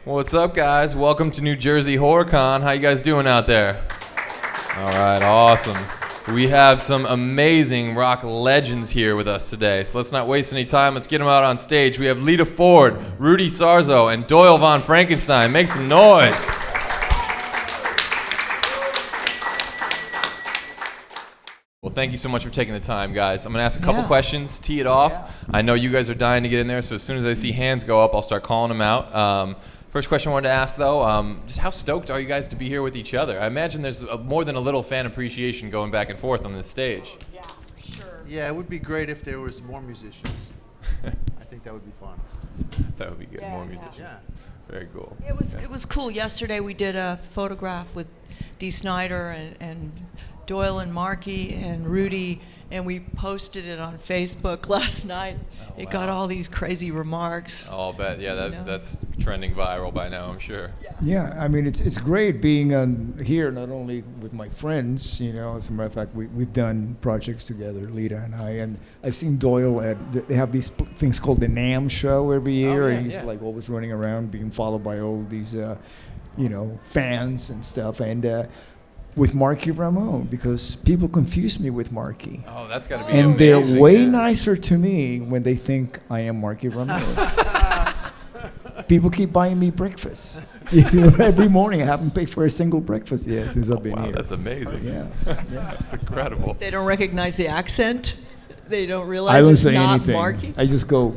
What's up, guys? Welcome to New Jersey HorrorCon. How you guys doing out there? All right, awesome. We have some amazing rock legends here with us today, so let's not waste any time. Let's get them out on stage. We have Lita Ford, Rudy Sarzo, and Doyle Von Frankenstein. Make some noise. Well, thank you so much for taking the time, guys. I'm going to ask a couple questions, tee it off. I know you guys are dying to get in there, so as soon as I see hands go up, I'll start calling them out. First question I wanted to ask, though, just how stoked are you guys to be here with each other? I imagine there's more than a little fan appreciation going back and forth on this stage. Yeah, sure. Yeah, it would be great if there was more musicians. I think that would be fun. That would be good, more musicians. Yeah. Very cool. It was cool. Yesterday we did a photograph with Dee Snider and Doyle and Marky and Rudy, and we posted it on Facebook last night. It got all these crazy remarks. Oh, I'll bet. Yeah, that's trending viral by now, I'm sure. Yeah, I mean, it's great being here, not only with my friends, you know, as a matter of fact, we've done projects together, Lita and I, and I've seen Doyle they have these things called the NAMM show every year, and he's like always running around being followed by all these, you know, fans and stuff, and with Marky Ramone, because people confuse me with Marky. Oh, that's got to be and amazing. they're way nicer to me when they think I am Marky Ramone. People keep buying me breakfast. You know, every morning I haven't paid for a single breakfast yet since I've been here. That's amazing. Yeah. That's incredible. They don't recognize the accent. They don't realize I don't it's say not anything. Marky. I just go.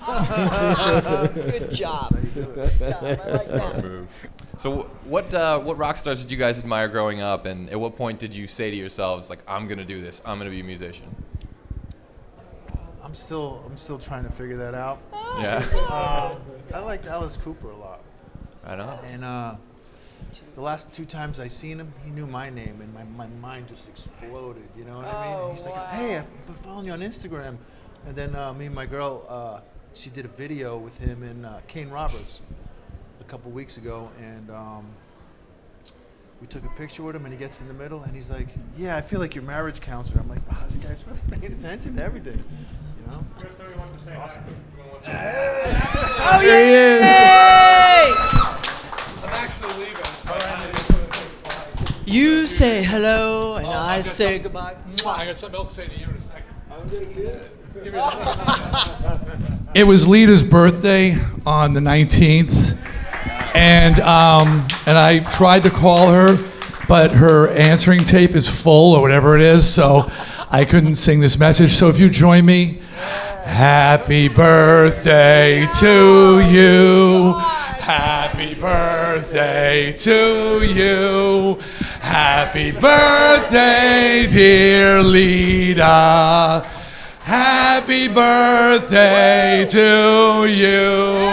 Good job. I like Smart that. move. So what rock stars did you guys admire growing up, and at what point did you say to yourselves, like, I'm going to do this, I'm going to be a musician? I'm still trying to figure that out. Yeah. I liked Alice Cooper a lot. I know. And the last 2 times I seen him, he knew my name, and my mind just exploded. You know what I mean? He's like, "Hey, I've been following you on Instagram." And then me and my girl, she did a video with him and Kane Roberts a couple weeks ago, and we took a picture with him, and he gets in the middle, and he's like, "Yeah, I feel like your marriage counselor." I'm like, "Wow, this guy's really paying attention to everything." You know? It's awesome. Oh, yay! I'm actually leaving. You say hello, and I say goodbye. I got something else to say to you in a second. It was Lita's birthday on the 19th, and I tried to call her, but her answering tape is full or whatever it is, so I couldn't sing this message. So if you join me, happy birthday to you. Happy birthday to you. Happy birthday, dear Lita. Happy birthday to you.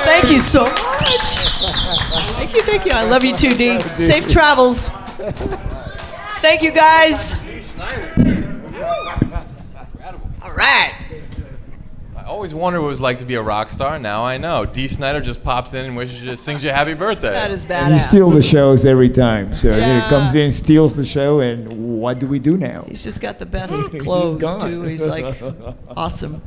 Thank you so much. Thank you. I love you too, Dee. Safe travels. Thank you, guys. All right. I always wondered what it was like to be a rock star. Now I know. Dee Snider just pops in and wishes you, sings you a happy birthday. That is badass. And he steals the shows every time. So Yeah. he comes in, steals the show, and what do we do now? He's just got the best He's clothes, gone. too. He's like, awesome.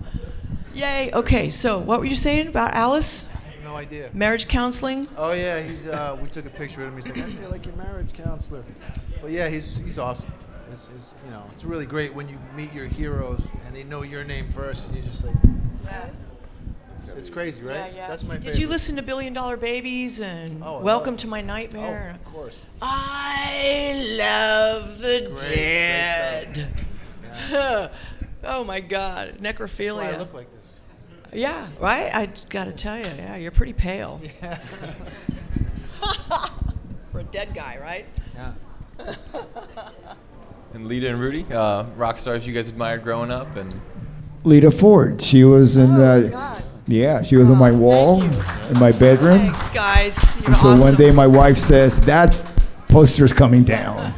Yay. Okay, so what were you saying about Alice? I have no idea. Marriage counseling? Oh yeah, he's. We took a picture with him. He's like, "I feel like your marriage counselor." But yeah, he's awesome. It's you know, it's really great when you meet your heroes and they know your name first, and you're just like, Yeah. it's crazy, right? Yeah. That's my favorite. Did you listen to $1 Billion Babies and Oh, I Welcome love- to My Nightmare? Oh, of course. I love the Great dead. Yeah. Oh my God, That's why I necrophilia. look like this. Yeah, right? I gotta tell you, yeah, you're pretty pale. Yeah. For a dead guy, right? Yeah. And Lita and Rudy, rock stars you guys admired growing up, and Lita Ford. She was in. God. Yeah, she was on my wall in my bedroom. Thanks, guys. You're Until awesome. one day my wife says, "That poster's coming down."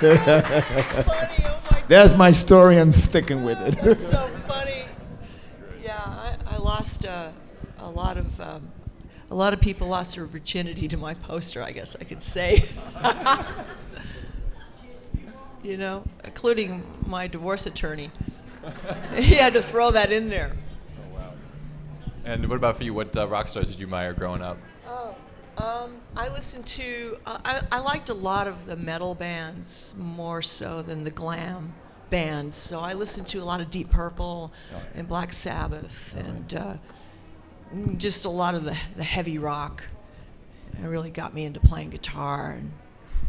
Funny, oh my That's my story. I'm sticking with it. That's so funny. Yeah, I lost a lot of people lost their virginity to my poster, I guess I could say. You know, including my divorce attorney. He had to throw that in there. Oh, wow. And what about for you? What rock stars did you admire growing up? I listened to, I liked a lot of the metal bands more so than the glam bands. So I listened to a lot of Deep Purple and Black Sabbath and just a lot of the heavy rock. It really got me into playing guitar and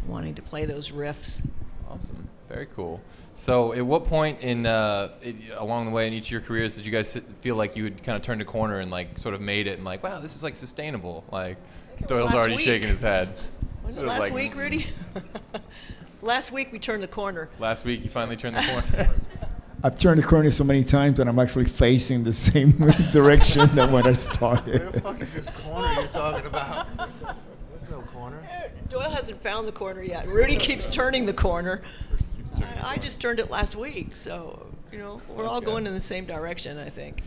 wanting to play those riffs. Awesome. Very cool. So at what point along the way in each of your careers did you guys feel like you had kind of turned a corner and like sort of made it and like, wow, this is like sustainable? Like Doyle's already shaking his head. Wasn't it last week, Rudy? Last week we turned the corner. Last week you finally turned the corner? I've turned the corner so many times that I'm actually facing the same direction that when I started. Where the fuck is this corner you're talking about? There's no corner. Doyle hasn't found the corner yet. Rudy keeps turning the corner. I just turned it last week, so we're all going in the same direction, I think.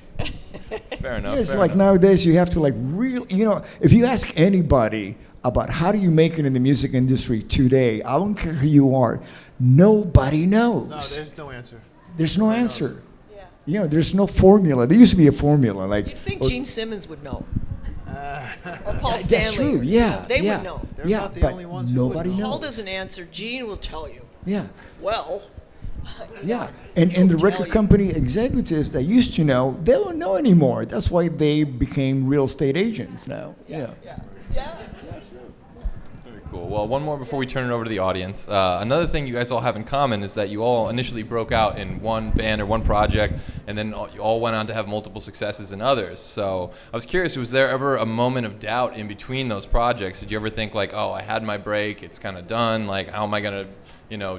Fair enough. It's fair like enough. nowadays you have to like if you ask anybody about how do you make it in the music industry today, I don't care who you are, nobody knows. No, there's no answer. There's no answer. Yeah. There's no formula. There used to be a formula. Like You'd think Gene Simmons would know. Or Paul Stanley. that's true. Yeah, They yeah. would know. They're Yeah, not the but only ones who would nobody know. knows. Paul doesn't answer. Gene will tell you. Yeah. Well. Yeah, and the He'll tell record you. company executives that used to know, they don't know anymore. That's why they became real estate agents now. Yeah. Very cool. Well, one more before we turn it over to the audience. Another thing you guys all have in common is that you all initially broke out in one band or one project, and then you all went on to have multiple successes in others. So I was curious, was there ever a moment of doubt in between those projects? Did you ever think like, oh, I had my break, it's kind of done, like how am I going to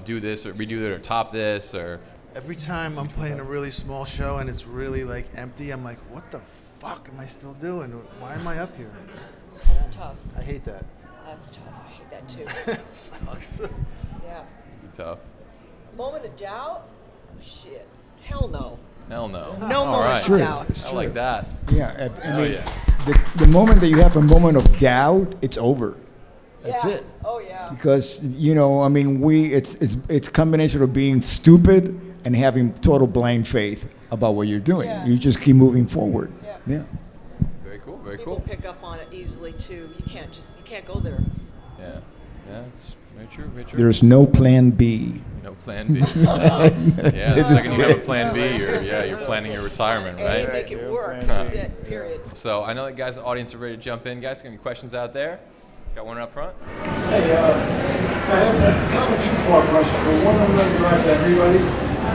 do this or redo it or top this or... Every time I'm playing a really small show and it's really like empty, I'm like, what the fuck am I still doing? Why am I up here? That's tough. I hate that. That's tough. I hate that too. It sucks. Yeah. It'd be tough. Moment of doubt? Shit. Hell no. Hell no. No All moments right. of doubt. I like that. Yeah, I mean, yeah. the moment that you have a moment of doubt, it's over. That's Yeah. it. Oh yeah. Because it's a combination of being stupid and having total blind faith about what you're doing. Yeah. You just keep moving forward. Yeah. Very cool. Very People cool. pick up on it easily too. You can't go there. Yeah. Yeah, it's very true. Very true. There's no plan B. No plan B. Yeah, the second you have a plan B, you're planning your retirement, A, right? make it work. That's it. Period. So I know that guys, the audience are ready to jump in. Guys, got any questions out there? Got one up front? Hey, that's kind of a two-part question. So one, I'm going to direct to everybody.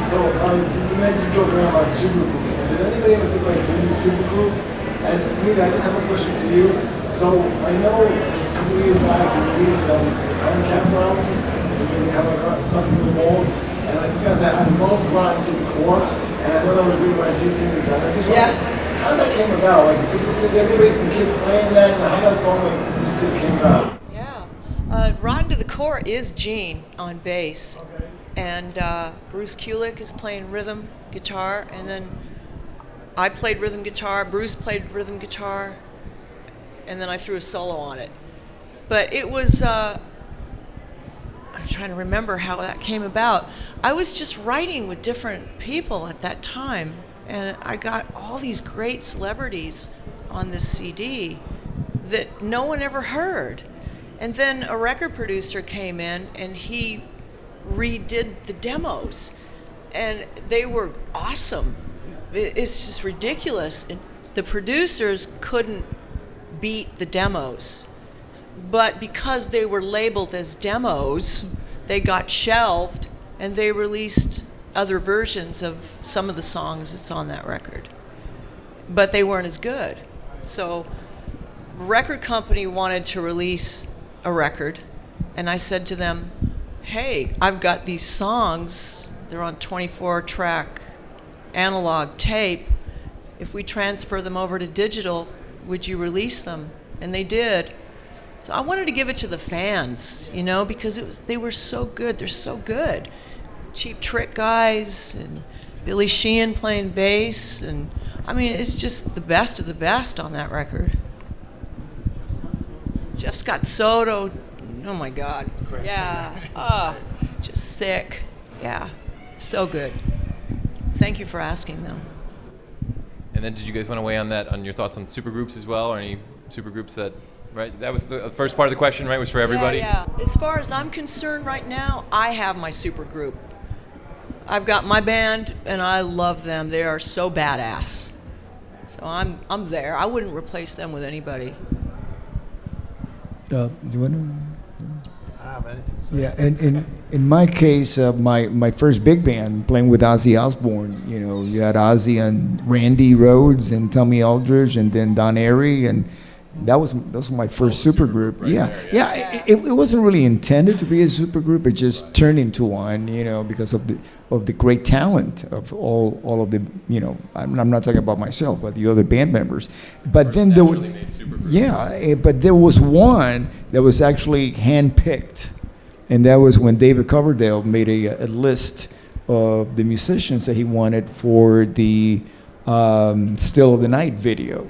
So you mentioned joking around about super groups. Did anybody ever think like doing a super group? And Lita, I just have a question for you. So I know a couple of years back we released the Time Capsule album. It was kind of stuff from the walls. And I just gotta say, I love Rock to the Core. And I know that was written by Dee Snider. I just wonder how that came about. Like, did everybody from Kiss playing that? And how that song just came about? Yeah. Rotten to the Core is Gene on bass. Okay. And Bruce Kulick is playing rhythm guitar, and then I played rhythm guitar, Bruce played rhythm guitar, and then I threw a solo on it. But it was, I'm trying to remember how that came about. I was just writing with different people at that time, and I got all these great celebrities on this CD that no one ever heard. And then a record producer came in, and he redid the demos, and they were awesome. It's just ridiculous. The producers couldn't beat the demos, but because they were labeled as demos, they got shelved, and they released other versions of some of the songs that's on that record, but they weren't as good. So record company wanted to release a record, and I said to them, hey, I've got these songs, they're on 24-track analog tape. If we transfer them over to digital, would you release them? And they did. So I wanted to give it to the fans, because they were so good. They're so good. Cheap Trick guys and Billy Sheehan playing bass, and I mean, it's just the best of the best on that record. Jeff Scott Soto, oh my God. Yeah. Just sick. Yeah. So good. thank you for asking them. And then did you guys want to weigh on that, on your thoughts on supergroups as well, or any supergroups that, right? That was the first part of the question, right? Was for everybody? Yeah. As far as I'm concerned right now, I have my supergroup. I've got my band, and I love them. They are so badass. So I'm there. I wouldn't replace them with anybody. Do you want to? I don't have anything to say. Yeah, and in my case, my first big band playing with Ozzy Osbourne, you know, you had Ozzy and Randy Rhoads and Tommy Aldridge and then Don Airey, and that was my first supergroup. Right Yeah, there, yeah. It wasn't really intended to be a supergroup. It just turned into one, you know, because of the great talent of all of the, you know. I'm not talking about myself, but the other band members. But then there were, but there was one that was actually handpicked, and that was when David Coverdale made a list of the musicians that he wanted for the Still of the Night video.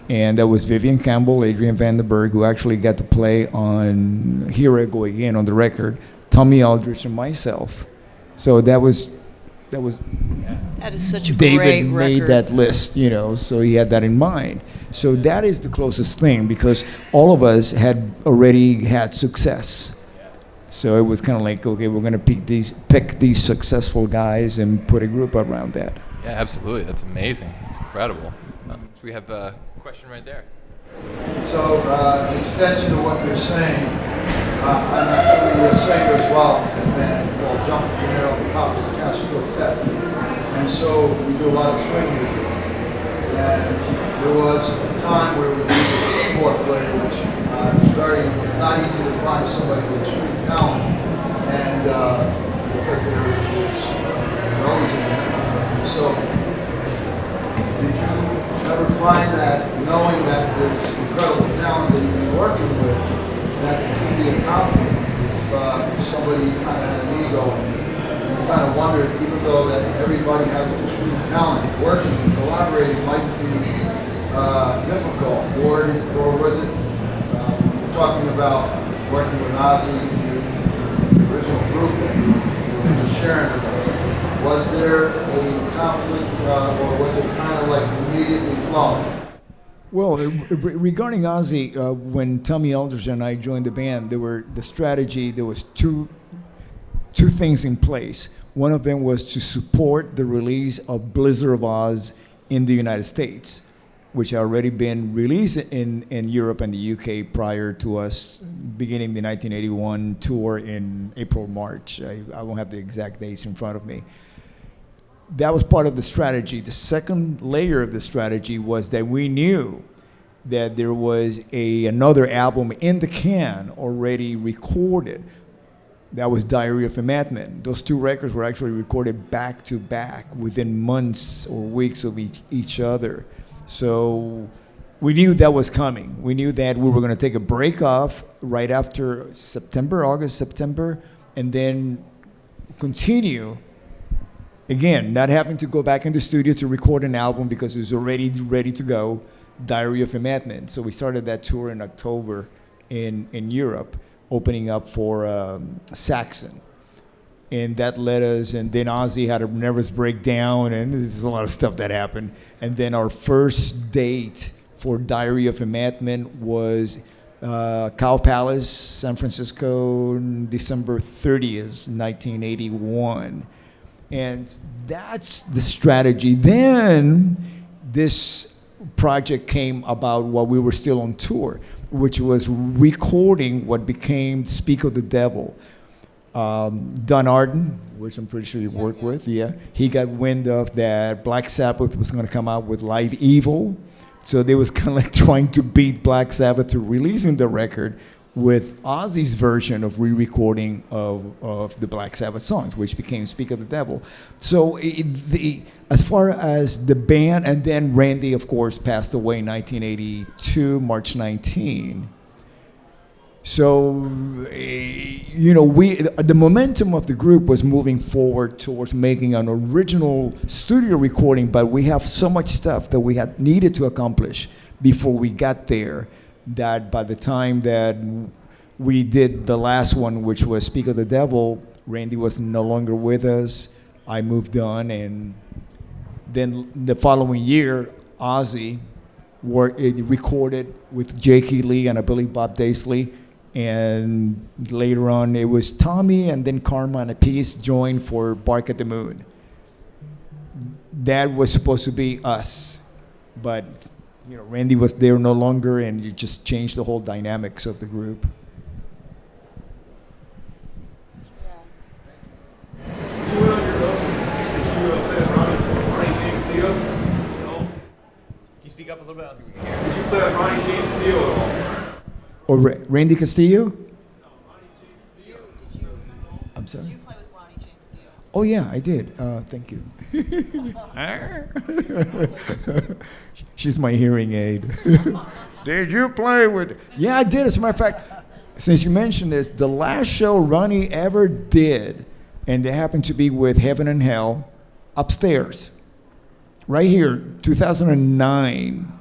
And that was Vivian Campbell, Adrian Vandenberg, who actually got to play on Here I Go Again on the record, Tommy Aldridge, and myself. So that is such a great David made record. that list, you know, so he had that in mind. So that is the closest thing, because all of us had already had success. So it was kind of like, okay, we're going to pick these successful guys and put a group around that. Yeah, absolutely. That's amazing. That's incredible. So we have a question right there. So, in extension of what you're saying, I'm actually a singer as well in a band called Jump Gennaro and Papa's Cash Quartet. And so we do a lot of swing music. And there was a time where we needed a keyboard player, which it's not easy to find somebody with street talent. And because there's always in the So, did you ever find that, knowing that there's incredible talent that you've been working with, that it could be a conflict if somebody kind of had an ego and you kind of wondered, even though that everybody has a discrete talent, working and collaborating might be difficult, or was it talking about working with Ozzy in the original group that you were sharing with us? Was there a conflict, or was it kind of like immediately flowing? Well, regarding Ozzy, when Tommy Aldridge and I joined the band, there was two things in place. One of them was to support the release of Blizzard of Oz in the United States, which had already been released in Europe and the UK prior to us beginning the 1981 tour in April, March. I won't have the exact dates in front of me. That was part of the strategy. The second layer of the strategy was that we knew that there was another album in the can already recorded. That was Diary of a Madman. Those two records were actually recorded back to back within months or weeks of each other. So we knew that was coming. We knew that we were going to take a break off right after August, September, and then continue. Again, not having to go back in the studio to record an album because it was already ready to go, Diary of a Madman. So we started that tour in October in Europe, opening up for Saxon. And that led us, and then Ozzy had a nervous breakdown, and there's a lot of stuff that happened. And then our first date for Diary of a Madman was Cow Palace, San Francisco, December 30th, 1981. And that's the strategy. Then this project came about while we were still on tour, which was recording what became Speak of the Devil. Don Arden, which I'm pretty sure you work with, he got wind of that Black Sabbath was going to come out with Live Evil. So they was kind of like trying to beat Black Sabbath to releasing the record with Ozzy's version of re-recording of the Black Sabbath songs, which became Speak of the Devil. So as far as the band, and then Randy, of course, passed away in 1982, March 19. So, the momentum of the group was moving forward towards making an original studio recording, but we have so much stuff that we had needed to accomplish before we got there, that by the time that we did the last one, which was Speak of the Devil, Randy was no longer with us. I moved on, and then the following year, Ozzy recorded with J.K. Lee and I believe Bob Daisley, and later on it was Tommy and then Karma and Peace joined for Bark at the Moon. That was supposed to be us, but Randy was there no longer, and it just changed the whole dynamics of the group. Speak up a little bit. I don't think we can hear. Did you play with Ronnie James Dio at all? Or Randy Castillo? No, Ronnie James Dio. I'm sorry? Did you play with Ronnie James Dio? Oh, yeah, I did. Thank you. She's my hearing aid. Did you play with? Yeah, I did. As a matter of fact, since you mentioned this, the last show Ronnie ever did, and they happened to be with Heaven and Hell, upstairs. Right here, 2009,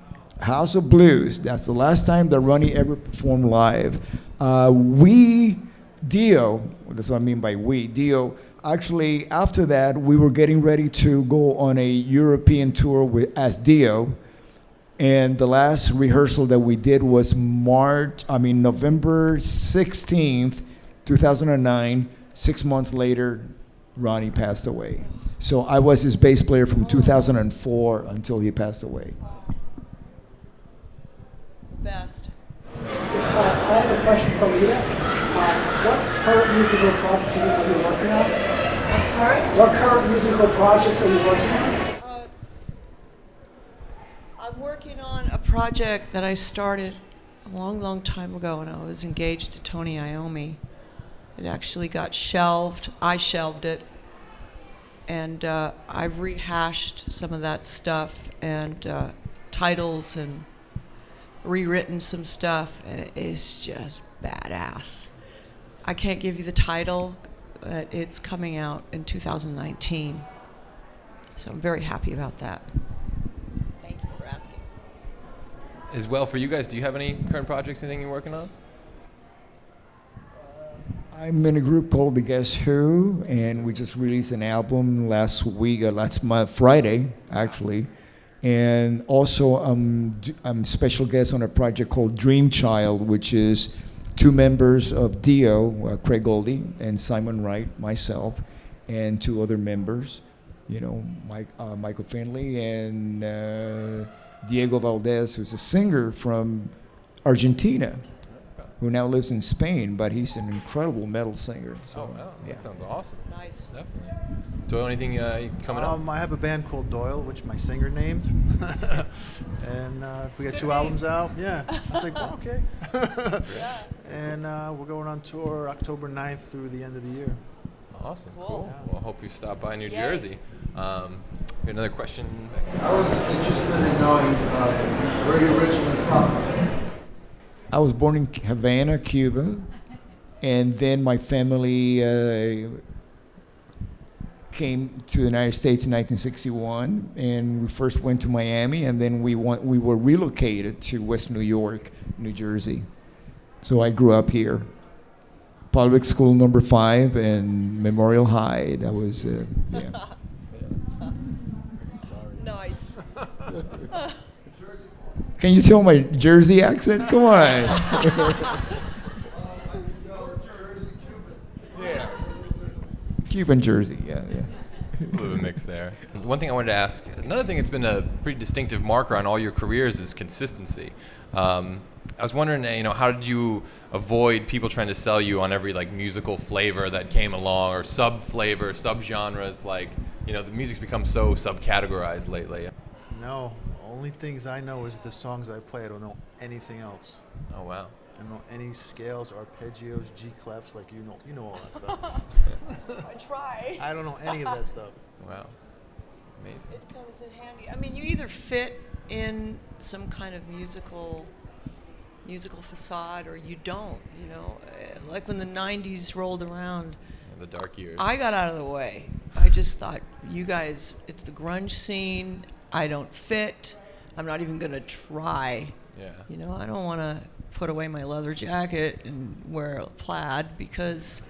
House of Blues. That's the last time that Ronnie ever performed live. Dio, that's what I mean by Dio, actually, after that, we were getting ready to go on a European tour as Dio. And the last rehearsal that we did was November 16th, 2009. 6 months later, Ronnie passed away. So I was his bass player from 2004 until he passed away. Best. I have a question for Lita. What current musical projects are you working on? I'm sorry? What current musical projects are you working on? I'm working on a project that I started a long, long time ago when I was engaged to Tony Iommi. It actually got shelved. I shelved it. And I've rehashed some of that stuff and titles and rewritten some stuff, and it's just badass. I can't give you the title, but it's coming out in 2019. So I'm very happy about that. Thank you for asking. As well, for you guys, do you have any current projects, anything you're working on? I'm in a group called The Guess Who, and we just released an album last month, Friday, actually. And also, I'm special guest on a project called Dream Child, which is 2 members of Dio, Craig Goldie and Simon Wright, myself, and 2 other members, Michael Finley and Diego Valdez, who's a singer from Argentina, who now lives in Spain, but he's an incredible metal singer. So, Oh, wow. That sounds awesome. Nice. Definitely. Doyle, anything coming up? I have a band called Doyle, which my singer named. And we got 2 albums out. Yeah. I was like, well, okay. And we're going on tour October 9th through the end of the year. Awesome. Cool. Cool. Yeah. Well, I hope you stop by New Yay. Jersey. Another question? I was interested in knowing where you're originally from. I was born in Havana, Cuba, and then my family came to the United States in 1961, and we first went to Miami, and then we were relocated to West New York, New Jersey. So I grew up here. Public School number 5 and Memorial High. That was, yeah. Nice. Can you tell my Jersey accent? Come on. Yeah. Cuban Jersey, yeah. A little bit of a mix there. One thing I wanted to ask, another thing that's been a pretty distinctive marker on all your careers is consistency. I was wondering, how did you avoid people trying to sell you on every musical flavor that came along, or sub-flavor, sub-genres? The music's become so subcategorized lately. No, only things I know is the songs I play. I don't know anything else. Oh, wow. I don't know any scales, arpeggios, G clefs, you know all that stuff. I try. I don't know any of that stuff. Wow. Amazing. It comes in handy. I mean, you either fit in some kind of musical facade or you don't, Like when the 90s rolled around, The dark years. I got out of the way. I just thought, you guys, it's the grunge scene. I don't fit. I'm not even going to try. Yeah. I don't want to put away my leather jacket and wear a plaid because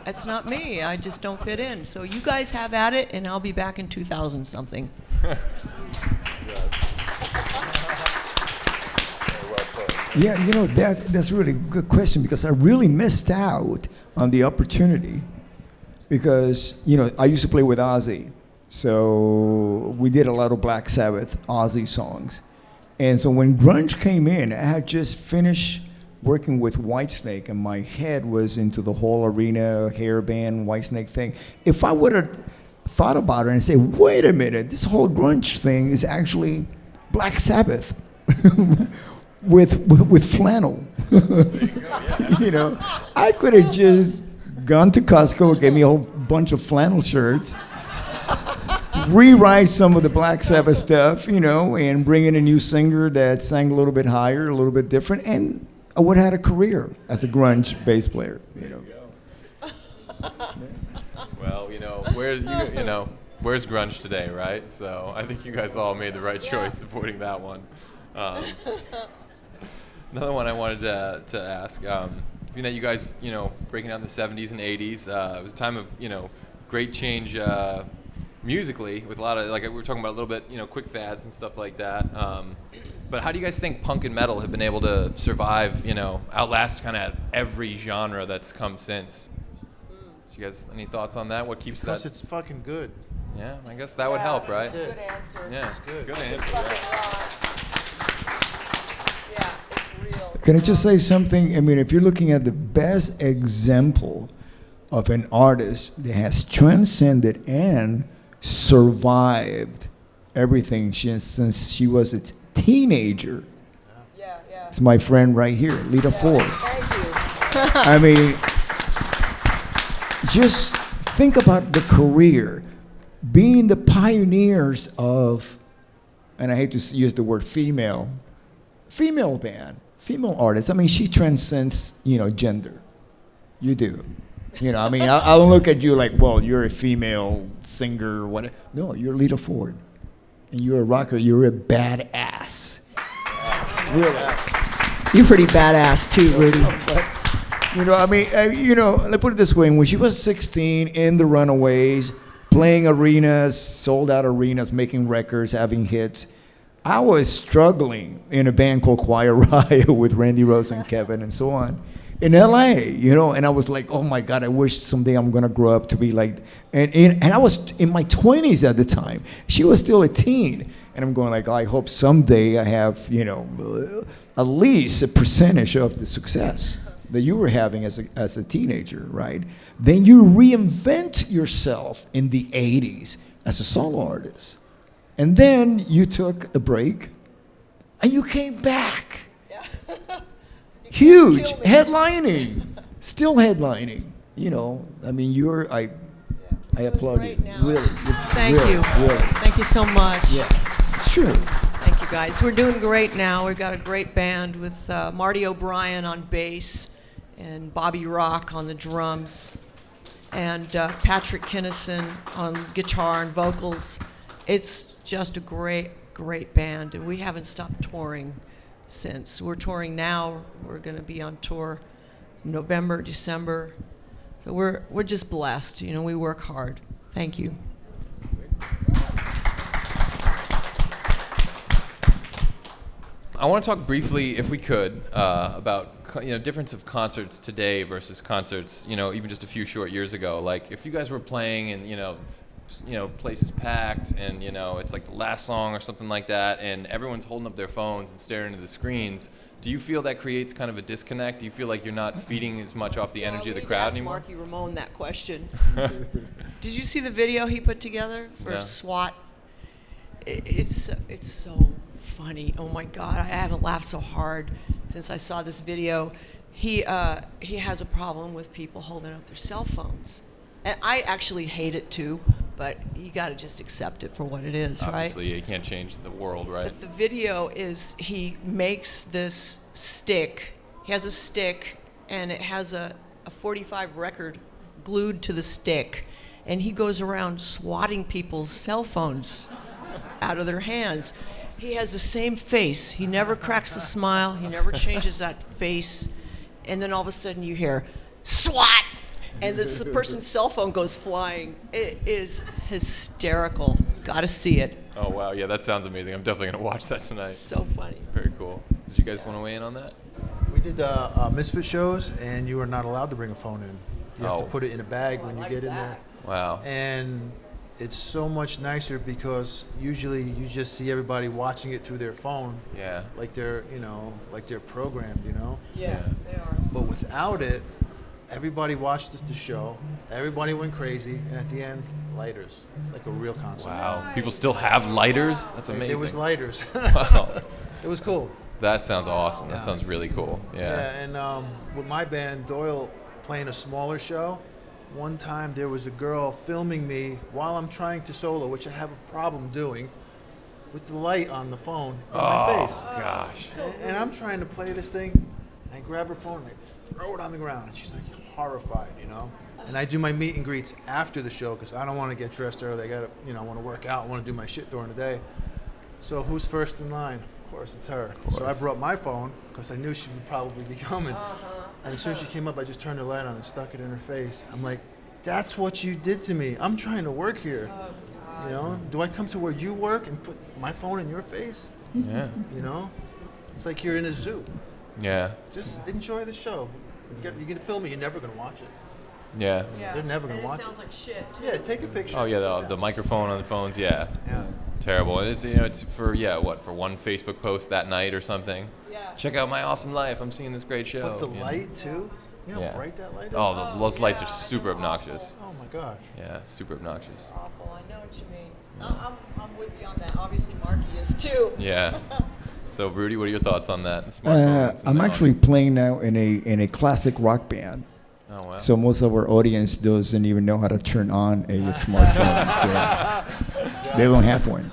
It's not me. I just don't fit in. So you guys have at it, and I'll be back in 2000 something. Yeah, you know, that's really a good question, because I really missed out on the opportunity, because, you know, I used to play with Ozzy. So we did a lot of Black Sabbath Ozzy songs. And so when grunge came in, I had just finished working with Whitesnake, and my head was into the whole arena, hairband, Whitesnake thing. If I would have thought about it and say, wait a minute, this whole grunge thing is actually Black Sabbath with flannel. You know, I could have just gone to Costco, gave me a whole bunch of flannel shirts, rewrite some of the Black Sabbath stuff, you know, and bring in a new singer that sang a little bit higher, a little bit different, and I would have had a career as a grunge bass player, you know. Well, you know, where's grunge today, right? So I think you guys all made the right choice supporting that one. Another one I wanted to ask, being that you guys, you know, breaking down the 70s and 80s, it was a time of, you know, great change musically, with a lot of, like we were talking about a little bit, you know, quick fads and stuff like that. But how do you guys think punk and metal have been able to survive, you know, outlast kind of every genre that's come since? So you guys, any thoughts on that? What keeps that? Because it's fucking good. Yeah, I guess that would help, right? That's it. Good answers. Yeah, It's good. Good It answer. fucking rocks. Yeah, it's real. Can I just say something? I mean, if you're looking at the best example of an artist that has transcended and survived everything since she was a teenager, Yeah. it's my friend right here, Lita Ford. Thank you. I mean, just think about the career, being the pioneers of, and I hate to use the word female band, female artists. I mean, she transcends, you know, gender. You do. You know, I mean, I don't look at you like, well, you're a female singer or whatever. No, you're Lita Ford. And you're a rocker. You're a badass. Really. You're pretty badass too, Rudy. But, you know, I mean, you know, let's put it this way. When she was 16, in the Runaways, playing arenas, sold out arenas, making records, having hits, I was struggling in a band called Choir Riot with Randy Rose and Kevin and so on in LA, you know, and I was like, oh my God, I wish someday I'm gonna grow up to be like, and I was in my 20s at the time. She was still a teen, and I'm going like, oh, I hope someday I have, you know, at least a percentage of the success that you were having as a teenager, right? Then you reinvent yourself in the 80s as a solo artist. And then you took a break, and you came back. Yeah. Huge, kill me. headlining, still headlining. You know, I mean, I applaud you. Great now. Really. Thank really, you. Really. Thank you so much. Yeah, it's true. Thank you, guys. We're doing great now. We've got a great band with Marty O'Brien on bass and Bobby Rock on the drums and Patrick Kinnison on guitar and vocals. It's just a great, great band, and we haven't stopped touring since. We're touring now. We're going to be on tour November, December. So we're just blessed. You know, we work hard. Thank you. I want to talk briefly, if we could, about, you know, difference of concerts today versus concerts, you know, even just a few short years ago. Like, if you guys were playing and, you know, places packed, and, you know, it's like the last song or something like that, and everyone's holding up their phones and staring into the screens, do you feel that creates kind of a disconnect? Do you feel like you're not feeding as much off the energy of the crowd anymore? Marky Ramone that question. Did you see the video he put together for Yeah. SWAT? It's so funny. Oh my God, I haven't laughed so hard since I saw this video. He has a problem with people holding up their cell phones. And I actually hate it too, but you got to just accept it for what it is, right? Obviously, you can't change the world, right? But the video is he makes this stick. He has a stick, and it has a 45 record glued to the stick. And he goes around swatting people's cell phones out of their hands. He has the same face. He never cracks a smile. He never changes that face. And then all of a sudden you hear, SWAT! and this person's cell phone goes flying. It is hysterical. Got to see it. Oh wow, yeah, that sounds amazing. I'm definitely gonna watch that tonight. So funny. Very cool. Did you guys want to weigh in on that? We did Misfit shows, and you are not allowed to bring a phone in. You have to put it in a bag when you get in there. Wow. And it's so much nicer because usually you just see everybody watching it through their phone. Yeah. Like they're, like they're programmed, Yeah, they are. But without it, everybody watched the show. Everybody went crazy, and at the end, lighters, like a real concert. Wow. People still have lighters? That's amazing. There was lighters. Wow. It was cool. That sounds awesome. That sounds really cool. Yeah. Yeah, and with my band, Doyle, playing a smaller show, one time there was a girl filming me while I'm trying to solo, which I have a problem doing, with the light on the phone in my face. Oh, gosh. And I'm trying to play this thing, and I grab her phone and I throw it on the ground, and she's like horrified, And I do my meet and greets after the show because I don't want to get dressed early. I got to, I want to work out, I want to do my shit during the day. So who's first in line? Of course, it's her. So I brought my phone because I knew she would probably be coming. And as soon as she came up, I just turned the light on and stuck it in her face. I'm like, that's what you did to me. I'm trying to work here. Do I come to where you work and put my phone in your face? Yeah. It's like you're in a zoo. Yeah. Just enjoy the show. You're going to film it, you're never going to watch it. Yeah. They're never going to watch it. It sounds like shit, too. Yeah, take a picture. Oh yeah, the microphone on the phones. Yeah. Yeah. Terrible. And it's it's for for one Facebook post that night or something. Yeah. Check out my awesome life. I'm seeing this great show. But the light too. You know how bright that light is? Oh, those lights are super obnoxious. Oh my God. Yeah, super obnoxious. Awful. I know what you mean. I'm with you on that. Obviously, Marky is too. Yeah. So, Rudy, what are your thoughts on that? Smartphones and I'm the actually audience? playing now in a classic rock band. Oh wow. So most of our audience doesn't even know how to turn on a smartphone. So they don't have one,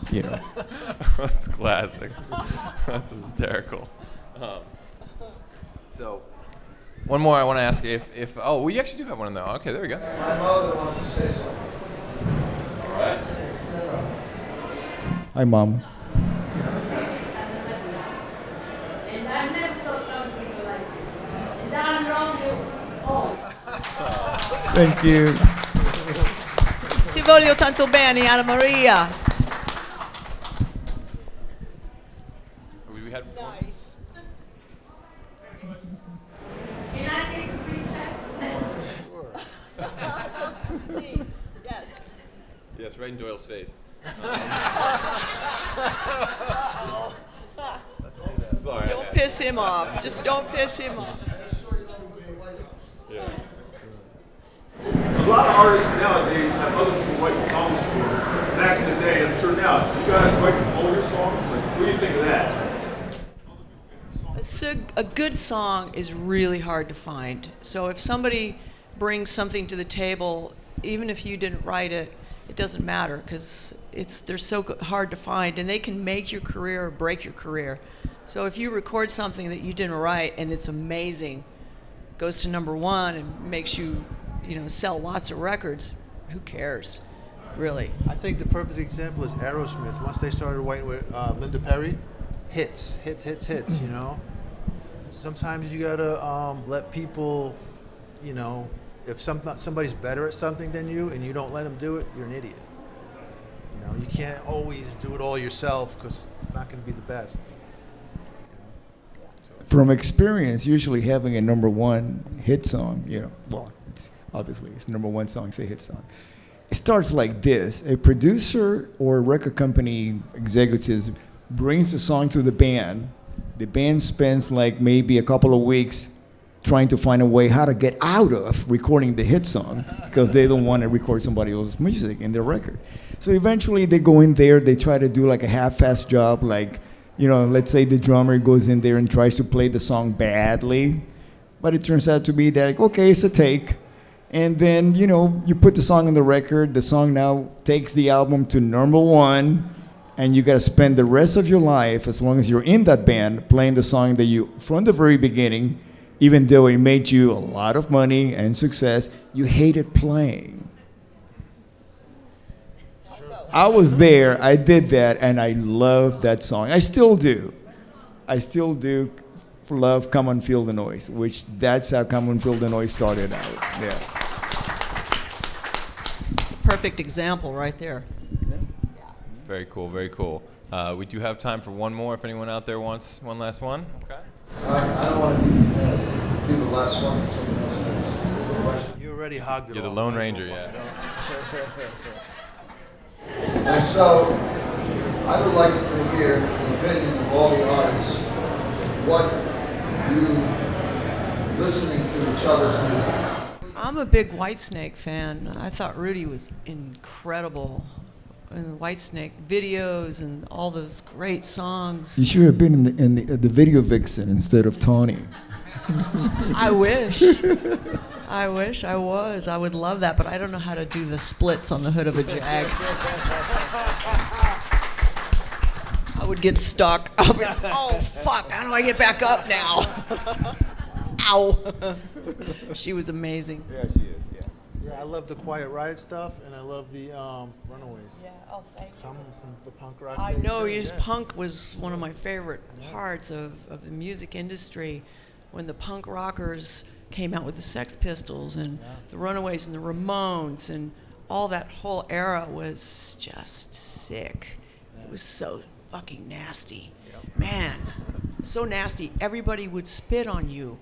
That's classic. That's hysterical. So, one more I want to ask if we actually do have one in there. Okay, there we go. My mother wants to say something. All right. Hi, Mom. And I never saw some people like this. And I love you all. Thank you. Ti voglio tanto bene, Anna Maria. We had Nice. Can I take a picture? Please. Yes. Yes, right in Doyle's face. Sorry. Don't piss him off. Just don't piss him off. Yeah. A lot of artists nowadays have other people writing songs for them. Back in the day, I'm sure now, you guys write all your songs. Like, what do you think of that? A good song is really hard to find. So if somebody brings something to the table, even if you didn't write it, it doesn't matter because they're so hard to find, and they can make your career or break your career. So if you record something that you didn't write and it's amazing, goes to #1 and makes you, sell lots of records, who cares, really? I think the perfect example is Aerosmith. Once they started writing with Linda Perry, hits. Sometimes you gotta let people, if somebody's better at something than you and you don't let them do it, you're an idiot. You can't always do it all yourself because it's not going to be the best. From experience, usually having a #1 hit song, obviously it's #1 song, it's a hit song. It starts like this. A producer or record company executives brings the song to the band. The band spends like maybe a couple of weeks trying to find a way how to get out of recording the hit song because they don't want to record somebody else's music in their record. So eventually they go in there, they try to do like a half-assed job, like, let's say the drummer goes in there and tries to play the song badly, but it turns out to be that, okay, it's a take. And then, you put the song on the record, the song now takes the album to #1, and you got to spend the rest of your life, as long as you're in that band, playing the song that you, from the very beginning, even though it made you a lot of money and success, you hated playing. I was there, I did that, and I loved that song. I still do. Love Come and Feel the Noise, which that's how Come and Feel the Noise started out. Yeah. perfect example right there. Very cool, very cool. We do have time for one more if anyone out there wants one last one. Okay. I don't want to be the last one if someone else has a question. You already hogged it. You're the all. Lone Might as Ranger, well yeah. And so, I would like to hear the opinion of all the artists, what you listening to each other's music. I'm a big Whitesnake fan. I thought Rudy was incredible in the Whitesnake videos and all those great songs. You should have been in the video vixen instead of Tawny. I wish. I wish I was. I would love that, but I don't know how to do the splits on the hood of a Jag. I would get stuck. I'll be like, oh, fuck, how do I get back up now? Ow. She was amazing. Yeah, she is, yeah. Yeah, I love the Quiet Riot stuff, and I love the Runaways. Yeah, oh, thank you. Some from the punk rock I days, know, too, his yeah. punk was one of my favorite parts of the music industry. When the punk rockers came out with the Sex Pistols and the Runaways and the Ramones and all that whole era was just sick. It was so fucking nasty. Man, so nasty. Everybody would spit on you.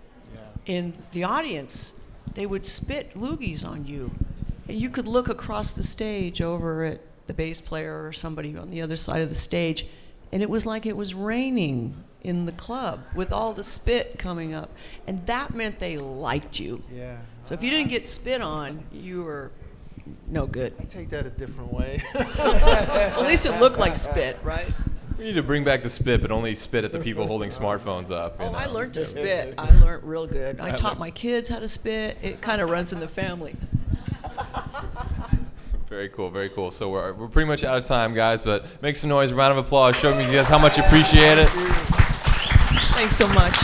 In the audience, they would spit loogies on you. And you could look across the stage over at the bass player or somebody on the other side of the stage, and it was like it was raining in the club with all the spit coming up. And that meant they liked you. Yeah. So if you didn't get spit on, you were no good. I take that a different way. Well, at least it looked like spit, right? We need to bring back the spit, but only spit at the people holding smartphones up. You Oh, know? I learned to spit. I learned real good. I taught my kids how to spit. It kind of runs in the family. Very cool, very cool. So we're pretty much out of time, guys, but make some noise, a round of applause. Show me you guys how much you appreciate it. Thanks so much.